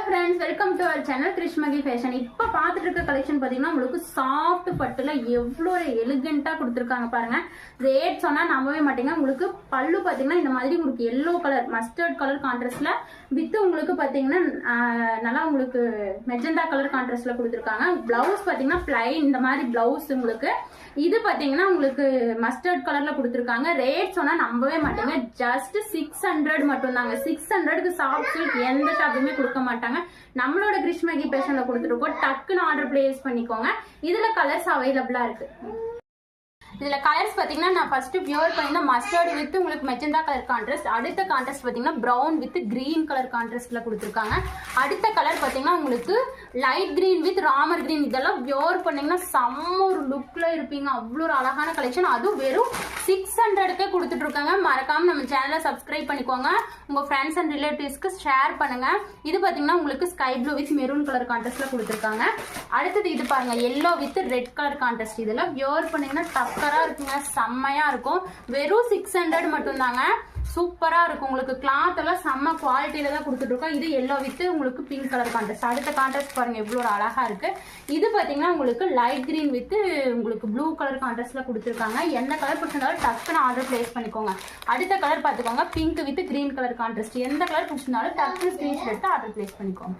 Friends, welcome to our channel Krishmagi fashion. இப்போ பார்த்துட்டு இருக்க கலெக்ஷன் பார்த்தீங்கன்னா உங்களுக்கு சாஃப்ட் பட்டுல எவ்வளோ எலிகென்ட்டாக கொடுத்துருக்காங்க பாருங்க. ரேட் சொன்னால் நம்பவே மாட்டீங்க. உங்களுக்கு பல்லு பார்த்தீங்கன்னா இந்த மாதிரி உங்களுக்கு எல்லோ கலர் மஸ்டர்ட் கலர் கான்ட்ராஸ்ட்ல வித் உங்களுக்கு பார்த்தீங்கன்னா நல்லா உங்களுக்கு மெஜெண்டா கலர் கான்ட்ராஸ்ட்ல கொடுத்துருக்காங்க. பிளவுஸ் பார்த்தீங்கன்னா பிளைன் இந்த மாதிரி பிளவுஸ் உங்களுக்கு. இது பார்த்தீங்கன்னா உங்களுக்கு மஸ்டர்ட் கலர்ல கொடுத்துருக்காங்க. ரேட் சொன்னால் நம்பவே மாட்டீங்க. ஜஸ்ட் 600 மட்டும் தாங்க. 600க்கு சாஃப்ட் சில்க் எந்த ஷாப்புமே கொடுக்க மாட்டாங்க. நம்மளோட கிருஷ்மகி ஃபேஷன்ல கொடுத்துருக்கோம். டக்குன்னு ஆர்டர் பிளேஸ் பண்ணிக்கோங்க. இதுல கலர்ஸ் அவைலபிளா இருக்கு. இதுல கலர்ஸ் பாத்தீங்கன்னா நான் ஃபர்ஸ்ட் வியர் பண்ணிருந்த மஸ்டர்ட் வித் உங்களுக்கு மெஜெண்டா கலர் கான்ட்ராஸ்ட். அடுத்த கான்ட்ராஸ்ட் பாத்தீங்கன்னா பிரவுன் வித் கிரீன் கலர் கான்ட்ராஸ்ட்ல கொடுத்துருக்காங்க. அடுத்த கலர் பாத்தீங்கன்னா உங்களுக்கு light green with Ramar green. இதெல்லாம் வியர் பண்ணீங்கன்னா செம்ம ஒரு லுக்ல இருப்பீங்க. அவ்வளோ ஒரு அழகான கலெக்ஷன். அதுவும் வெறும் 600க்கே கொடுத்துட்டு இருக்காங்க. மறக்காம நம்ம சேனலை சப்ஸ்கிரைப் பண்ணிக்கோங்க. உங்க ஃப்ரெண்ட்ஸ் அண்ட் ரிலேட்டிவ்ஸ்க்கு ஷேர் பண்ணுங்க. இது பாத்தீங்கன்னா உங்களுக்கு sky blue with maroon colour கான்ட்ராஸ்ட்ல கொடுத்துருக்காங்க. அடுத்தது இது பாருங்க, yellow with red colour contrast. இதெல்லாம் வியர் பண்ணீங்கன்னா டக்கரா இருக்குங்க, செம்மையா இருக்கும். வெறும் 600 மட்டும் தாங்க. சூப்பரா இருக்கும். உங்களுக்கு கிளாத் எல்லாம் செம்ம குவாலிட்டியில தான் கொடுத்துட்டு இருக்கோம். இது எல்லோ வித் உங்களுக்கு பிங்க் கலர் கான்ட்ராஸ்ட். அடுத்த கான்ட்ராஸ்ட் பாருங்க எவ்வளவு ஒரு அழகா இருக்கு. இது பாத்தீங்கன்னா உங்களுக்கு லைட் கிரீன் வித் உங்களுக்கு ப்ளூ கலர் கான்ட்ராஸ்ட்ல கொடுத்துருக்காங்க. என்ன கலர் பிடிச்சிருந்தாலும் டக்குன்னு ஆர்டர் பிளேஸ் பண்ணிக்கோங்க. அடுத்த கலர் பாத்துக்கோங்க, pink with green colour contrast. எந்த கலர் பிடிச்சிருந்தாலும் டக்குன்னு ஸ்கிரீன்ஷாட் எடுத்து ஆர்டர் பிளேஸ் பண்ணிக்கோங்க.